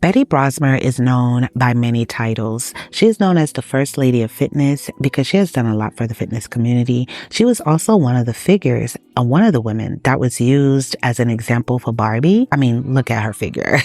Betty Brosmer is known by many titles. She is known as the First Lady of Fitness because she has done a lot for the fitness community. She was also one of the figures, one of the women that was used as an example for Barbie. I mean, look at her figure.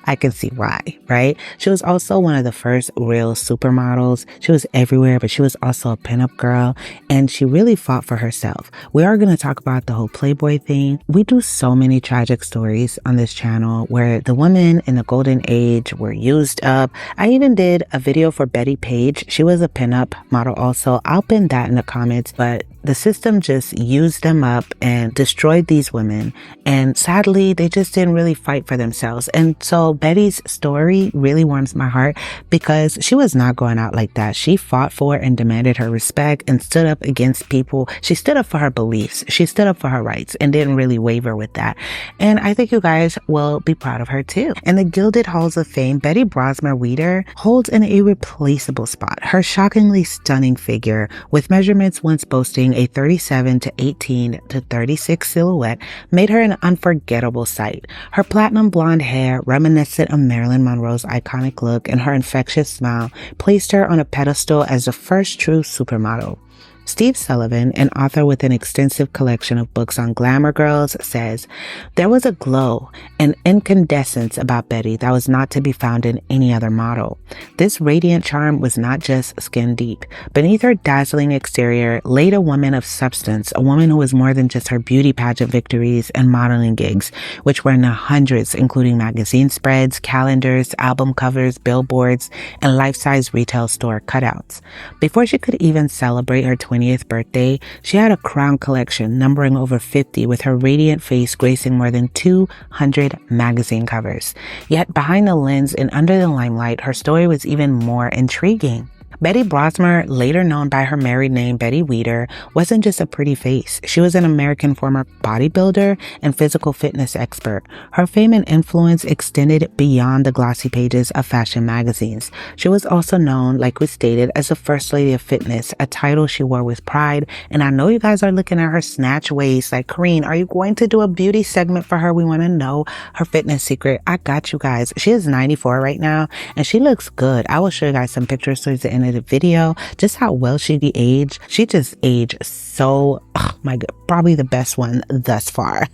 I can see why, right? She was also one of the first real supermodels. She was everywhere, but she was also a pinup girl, and she really fought for herself. We are going to talk about the whole Playboy thing. We do so many tragic stories on this channel where the women in the golden age were used up. I even did a video for Betty Page. She was a pinup model also. I'll pin that in the comments, but the system just used them up and destroyed these women. And sadly, they just didn't really fight for themselves. And so Betty's story really warms my heart because she was not going out like that. She fought for and demanded her respect and stood up against people. She stood up for her beliefs. She stood up for her rights and didn't really waver with that. And I think you guys will be proud of her too. In the Gilded Halls of Fame, Betty Brosmer Weeder holds an irreplaceable spot. Her shockingly stunning figure, with measurements once boasting a 37 to 18 to 36 silhouette, made her an unforgettable sight. Her platinum blonde hair, reminiscent of Marilyn Monroe's iconic look, and her infectious smile placed her on a pedestal as the first true supermodel. Steve Sullivan, an author with an extensive collection of books on glamour girls, says, "There was a glow, an incandescence about Betty that was not to be found in any other model. This radiant charm was not just skin deep. Beneath her dazzling exterior laid a woman of substance, a woman who was more than just her beauty pageant victories and modeling gigs, which were in the hundreds, including magazine spreads, calendars, album covers, billboards, and life-size retail store cutouts. Before she could even celebrate her 20th birthday, she had a crown collection numbering over 50, with her radiant face gracing more than 200 magazine covers. Yet behind the lens and under the limelight, her story was even more intriguing. Betty Brosmer, later known by her married name Betty Weeder, wasn't just a pretty face. She was an American former bodybuilder and physical fitness expert. Her fame and influence extended beyond the glossy pages of fashion magazines. She was also known, like we stated, as the First Lady of Fitness, a title she wore with pride. And I know you guys are looking at her snatch waist like, Kareen, are you going to do a beauty segment for her? We want to know her fitness secret. I got you guys. She is 94 right now, and she looks good. I will show you guys some pictures towards the end of the video, just how well she aged. She just aged so, oh my god, probably the best one thus far.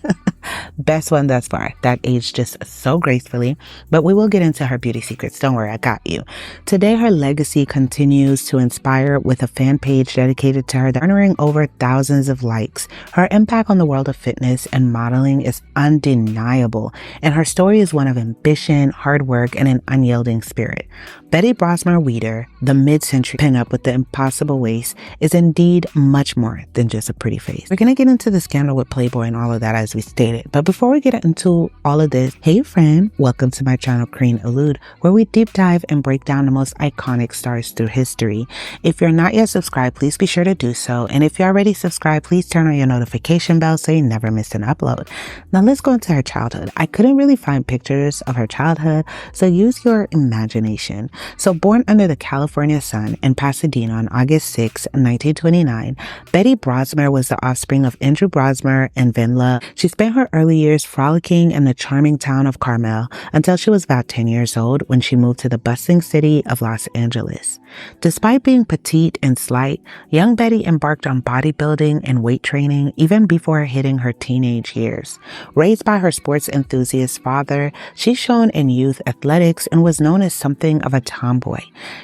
Best one thus far. That aged just so gracefully. But we will get into her beauty secrets. Don't worry, I got you. Today, her legacy continues to inspire with a fan page dedicated to her, garnering over thousands of likes. Her impact on the world of fitness and modeling is undeniable, and her story is one of ambition, hard work, and an unyielding spirit. Betty Brosmer Weeder, the mid-century pinup with the impossible waist, is indeed much more than just a pretty face. We're going to get into the scandal with Playboy and all of that as we stated. But before we get into all of this, hey friend, welcome to my channel, Kareen Allude, where we deep dive and break down the most iconic stars through history. If you're not yet subscribed, please be sure to do so. And if you're already subscribed, please turn on your notification bell so you never miss an upload. Now let's go into her childhood. I couldn't really find pictures of her childhood, so use your imagination. So born under the California sun in Pasadena on August 6, 1929, Betty Brosmer was the offspring of Andrew Brosmer and Venla. She spent her early years frolicking in the charming town of Carmel until she was about 10 years old when she moved to the bustling city of Los Angeles. Despite being petite and slight, young Betty embarked on bodybuilding and weight training even before hitting her teenage years. Raised by her sports enthusiast father, she shone in youth athletics and was known as something of a tomboy.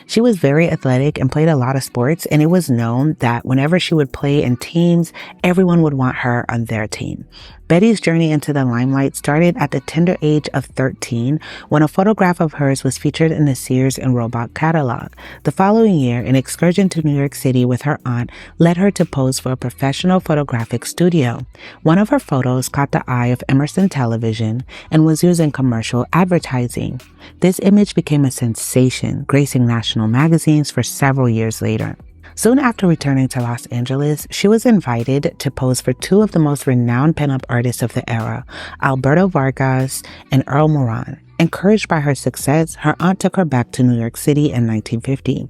She was very athletic and played a lot of sports, and it was known that whenever she would play in teams, everyone would want her on their team. Betty's journey into the limelight started at the tender age of 13 when a photograph of hers was featured in the Sears and Roebuck catalog. The following year, an excursion to New York City with her aunt led her to pose for a professional photographic studio. One of her photos caught the eye of Emerson Television and was used in commercial advertising. This image became a sensation, gracing national magazines for several years later. Soon after returning to Los Angeles, she was invited to pose for two of the most renowned pinup artists of the era, Alberto Vargas and Earl Moran. Encouraged by her success, her aunt took her back to New York City in 1950.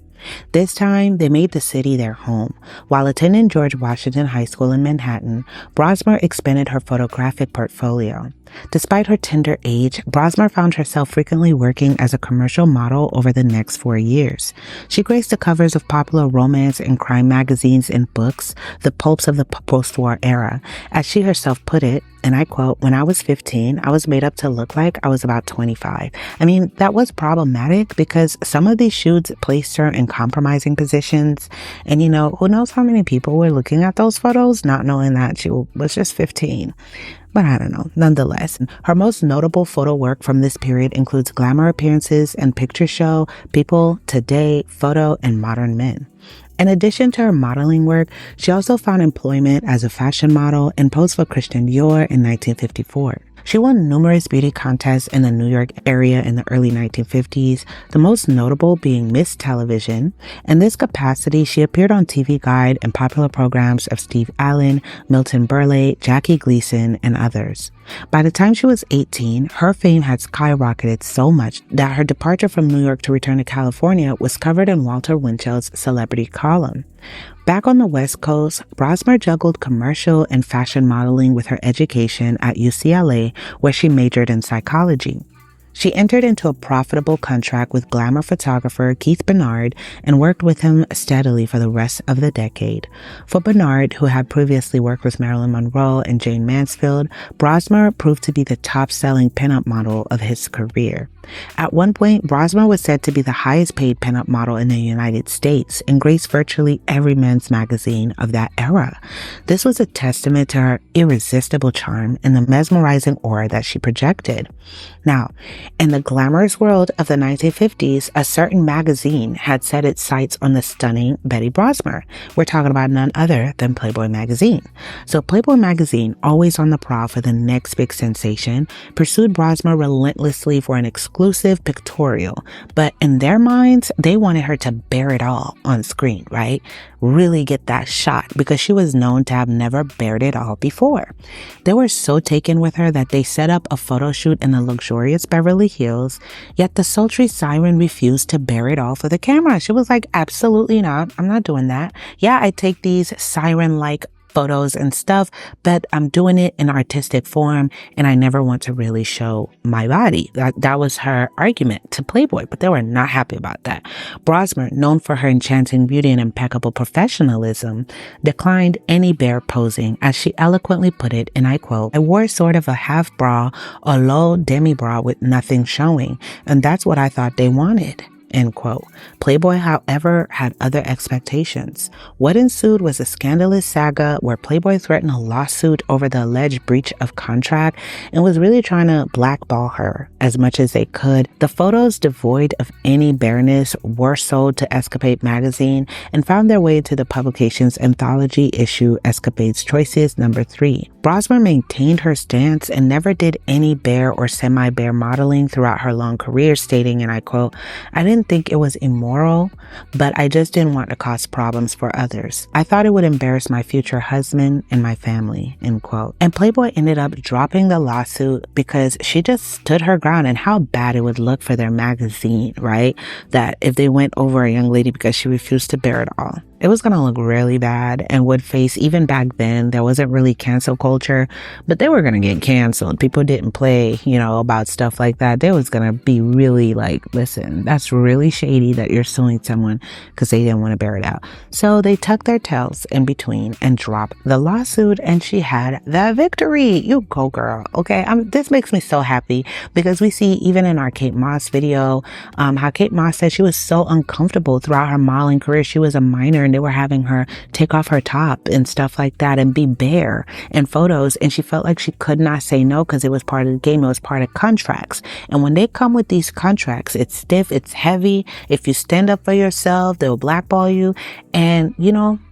This time, they made the city their home. While attending George Washington High School in Manhattan, Brosmer expanded her photographic portfolio. Despite her tender age, Brosmer found herself frequently working as a commercial model over the next 4 years. She graced the covers of popular romance and crime magazines and books, the pulps of the post-war era. As she herself put it, and I quote, "When I was 15, I was made up to look like I was about 25. I mean, that was problematic because some of these shoots placed her in compromising positions. And, who knows how many people were looking at those photos, not knowing that she was just 15. But I don't know. Nonetheless, her most notable photo work from this period includes glamour appearances and picture show, People, Today, Photo, and Modern Men. In addition to her modeling work, she also found employment as a fashion model and posed for Christian Dior in 1954. She won numerous beauty contests in the New York area in the early 1950s, the most notable being Miss Television. In this capacity, she appeared on TV Guide and popular programs of Steve Allen, Milton Berle, Jackie Gleason, and others. By the time she was 18, her fame had skyrocketed so much that her departure from New York to return to California was covered in Walter Winchell's celebrity column. Back on the West Coast, Brosmer juggled commercial and fashion modeling with her education at UCLA, where she majored in psychology. She entered into a profitable contract with glamour photographer Keith Bernard and worked with him steadily for the rest of the decade. For Bernard, who had previously worked with Marilyn Monroe and Jane Mansfield, Brosmer proved to be the top-selling pinup model of his career. At one point, Brosmer was said to be the highest-paid pinup model in the United States and graced virtually every men's magazine of that era. This was a testament to her irresistible charm and the mesmerizing aura that she projected. Now, in the glamorous world of the 1950s, a certain magazine had set its sights on the stunning Betty Brosmer. We're talking about none other than Playboy magazine. So Playboy magazine, always on the prowl for the next big sensation, pursued Brosmer relentlessly for an exclusive pictorial. But in their minds, they wanted her to bear it all on screen, right? Really get that shot because she was known to have never bared it all before. They were so taken with her that they set up a photo shoot in the luxurious Beverly Hills, yet the sultry siren refused to bear it all for the camera. She was like, absolutely not. I'm not doing that. Yeah, I take these siren-like photos and stuff, but I'm doing it in artistic form and I never want to really show my body. That was her argument to Playboy, but they were not happy about that. Brosmer, known for her enchanting beauty and impeccable professionalism, declined any bare posing, as she eloquently put it, and I quote, "I wore sort of a half bra, a low demi bra with nothing showing, and that's what I thought they wanted." End quote. Playboy, however, had other expectations. What ensued was a scandalous saga where Playboy threatened a lawsuit over the alleged breach of contract and was really trying to blackball her as much as they could. The photos, devoid of any bareness, were sold to Escapade magazine and found their way into the publication's anthology issue Escapade's Choices #3. Brosmer maintained her stance and never did any bare or semi-bare modeling throughout her long career, stating, and I quote, "I didn't think it was immoral, but I just didn't want to cause problems for others. I thought it would embarrass my future husband and my family," end quote. And Playboy ended up dropping the lawsuit because she just stood her ground and how bad it would look for their magazine, right? That if they went over a young lady because she refused to bear it all, it was going to look really bad and would face, even back then, there wasn't really cancel culture, but they were going to get canceled. People didn't play, about stuff like that. They was going to be really like, listen, that's really shady that you're suing someone because they didn't want to bear it out. So they tucked their tails in between and dropped the lawsuit, and she had that victory. You go, girl. Okay. This makes me so happy because we see even in our Kate Moss video, how Kate Moss said she was so uncomfortable throughout her modeling career. She was a minor and they were having her take off her top and stuff like that and be bare in photos. And she felt like she could not say no because it was part of the game. It was part of contracts. And when they come with these contracts, it's stiff, it's heavy. If you stand up for yourself, they'll blackball you. And,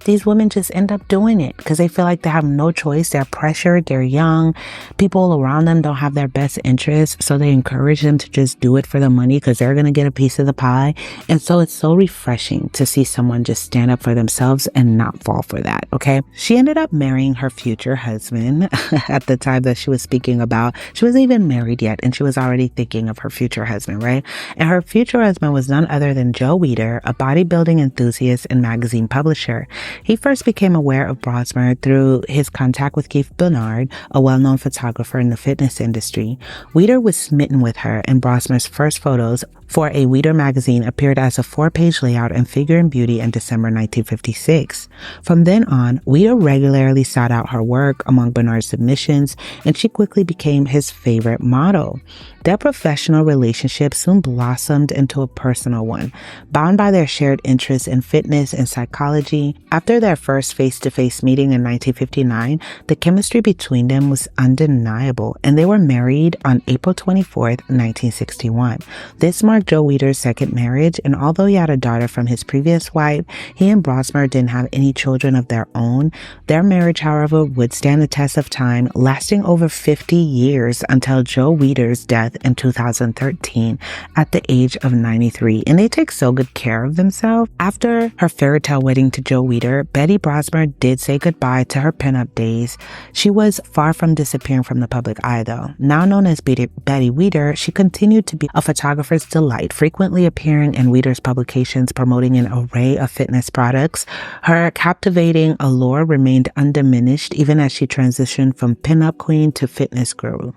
these women just end up doing it because they feel like they have no choice. They're pressured. They're young. People around them don't have their best interests. So they encourage them to just do it for the money because they're going to get a piece of the pie. And so it's so refreshing to see someone just stand up up for themselves and not fall for that, okay? She ended up marrying her future husband at the time that she was speaking about. She wasn't even married yet, and she was already thinking of her future husband, right? And her future husband was none other than Joe Weider, a bodybuilding enthusiast and magazine publisher. He first became aware of Brosmer through his contact with Keith Bernard, a well-known photographer in the fitness industry. Weider was smitten with her, and Brosmer's first photos for a Weider magazine appeared as a 4-page layout in Figure and Beauty in December 1956. From then on, Weider regularly sought out her work among Bernard's submissions, and she quickly became his favorite model. Their professional relationship soon blossomed into a personal one, bound by their shared interests in fitness and psychology. After their first face-to-face meeting in 1959, the chemistry between them was undeniable, and they were married on April 24th, 1961. This marked Joe Weider's second marriage, and although he had a daughter from his previous wife, he and Brosmer didn't have any children of their own. Their marriage, however, would stand the test of time, lasting over 50 years until Joe Weider's death in 2013 at the age of 93. And they take so good care of themselves. After her fairy tale wedding to Joe Weider, Betty Brosmer did say goodbye to her pinup days. She was far from disappearing from the public eye, though. Now known as Betty Weider, she continued to be a photographer's delight, frequently appearing in Weider's publications promoting an array of fitness products. Her captivating allure remained undiminished even as she transitioned from pinup queen to fitness guru.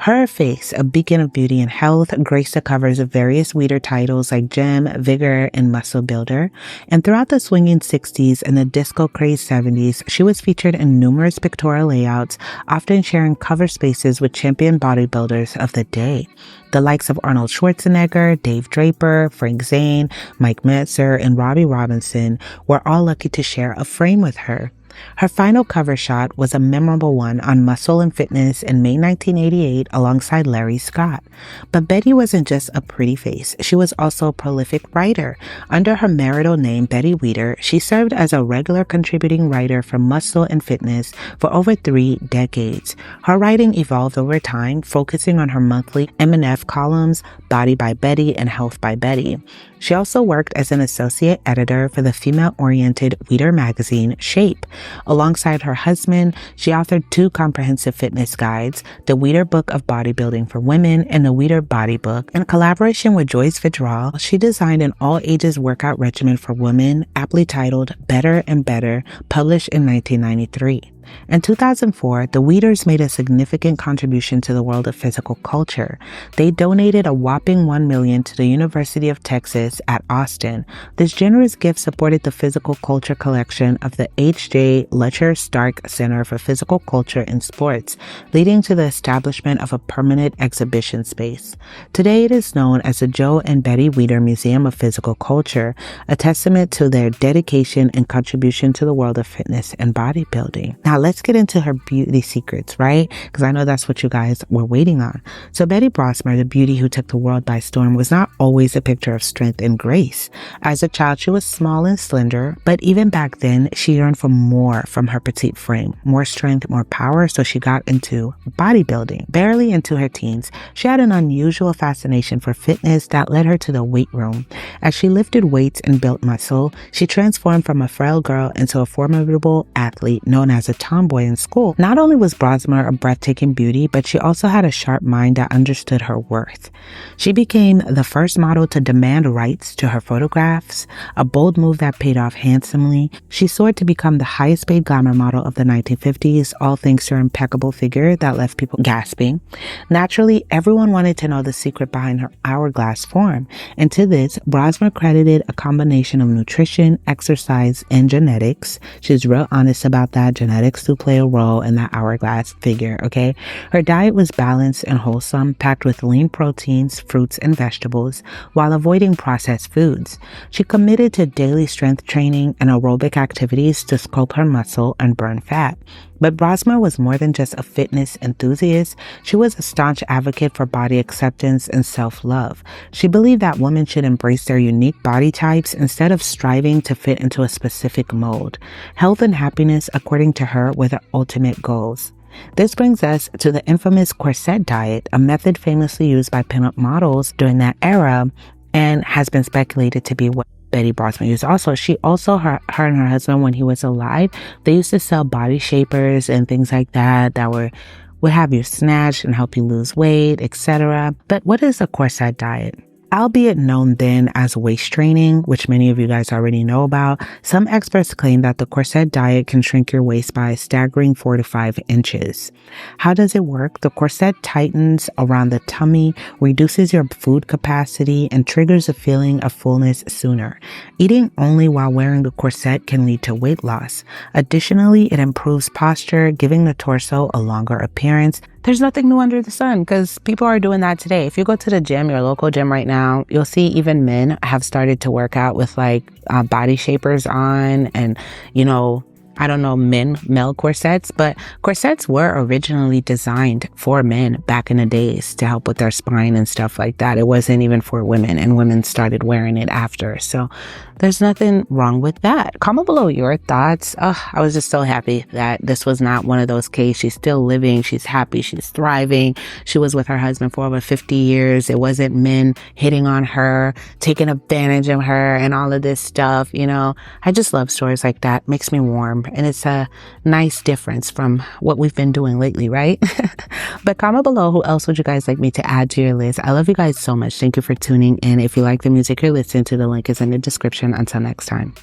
Her face, a beacon of beauty and health, graced the covers of various Weider titles like Gem, Vigor, and Muscle Builder. And throughout the swinging 60s and the disco-crazed 70s, she was featured in numerous pictorial layouts, often sharing cover spaces with champion bodybuilders of the day. The likes of Arnold Schwarzenegger, Dave Draper, Frank Zane, Mike Metzer, and Robbie Robinson were all lucky to share a frame with her. Her final cover shot was a memorable one on Muscle and Fitness in May 1988 alongside Larry Scott. But Betty wasn't just a pretty face. She was also a prolific writer. Under her marital name, Betty Weider, she served as a regular contributing writer for Muscle and Fitness for over 3 decades. Her writing evolved over time, focusing on her monthly M&F columns, Body by Betty and Health by Betty. She also worked as an associate editor for the female-oriented Weider magazine, Shape. Alongside her husband, she authored 2 comprehensive fitness guides, the Weider Book of Bodybuilding for Women and the Weider Body Book. In collaboration with Joyce Vidral, she designed an all-ages workout regimen for women, aptly titled Better and Better, published in 1993. In 2004, the Weiders made a significant contribution to the world of physical culture. They donated a whopping $1 million to the University of Texas at Austin. This generous gift supported the physical culture collection of the H.J. Letcher Stark Center for Physical Culture and Sports, leading to the establishment of a permanent exhibition space. Today, it is known as the Joe and Betty Weider Museum of Physical Culture, a testament to their dedication and contribution to the world of fitness and bodybuilding. Now, let's get into her beauty secrets, right? Because I know that's what you guys were waiting on. So Betty Brosmer, the beauty who took the world by storm, was not always a picture of strength and grace. As a child, she was small and slender, but even back then, she yearned for more from her petite frame, more strength, more power, so she got into bodybuilding. Barely into her teens, she had an unusual fascination for fitness that led her to the weight room. As she lifted weights and built muscle, she transformed from a frail girl into a formidable athlete known as a tomboy in school. Not only was Brosmer a breathtaking beauty, but she also had a sharp mind that understood her worth. She became the first model to demand rights to her photographs, a bold move that paid off handsomely. She soared to become the highest paid glamour model of the 1950s, all thanks to her impeccable figure that left people gasping. Naturally, everyone wanted to know the secret behind her hourglass form, and to this, Brosmer credited a combination of nutrition, exercise, and genetics. She's real honest about that. Genetics do play a role in that hourglass figure, okay? Her diet was balanced and wholesome, packed with lean proteins, fruits, and vegetables, while avoiding processed foods. She committed to daily strength training and aerobic activities to sculpt her muscle and burn fat. But Brosmer was more than just a fitness enthusiast. She was a staunch advocate for body acceptance and self-love. She believed that women should embrace their unique body types instead of striving to fit into a specific mold. Health and happiness, according to her, were the ultimate goals. This brings us to the infamous corset diet, a method famously used by pinup models during that era and has been speculated to be what Betty Brosmer used. Also, her and her husband, when he was alive, they used to sell body shapers and things like that would have you snatched and help you lose weight, etc. But what is a corset diet? Albeit known then as waist training, which many of you guys already know about, some experts claim that the corset diet can shrink your waist by a staggering 4 to 5 inches. How does it work? The corset tightens around the tummy, reduces your food capacity, and triggers a feeling of fullness sooner. Eating only while wearing the corset can lead to weight loss. Additionally, it improves posture, giving the torso a longer appearance. There's nothing new under the sun because people are doing that today. If you go to the gym, your local gym right now, you'll see even men have started to work out with like body shapers on and, I don't know, male corsets, but corsets were originally designed for men back in the days to help with their spine and stuff like that. It wasn't even for women, and women started wearing it after. So there's nothing wrong with that. Comment below your thoughts. I was just so happy that this was not one of those cases. She's still living. She's happy. She's thriving. She was with her husband for over 50 years. It wasn't men hitting on her, taking advantage of her and all of this stuff. I just love stories like that. Makes me warm. And it's a nice difference from what we've been doing lately, right? But comment below, who else would you guys like me to add to your list? I love you guys so much. Thank you for tuning in. If you like the music you're listening to, the link is in the description. Until next time.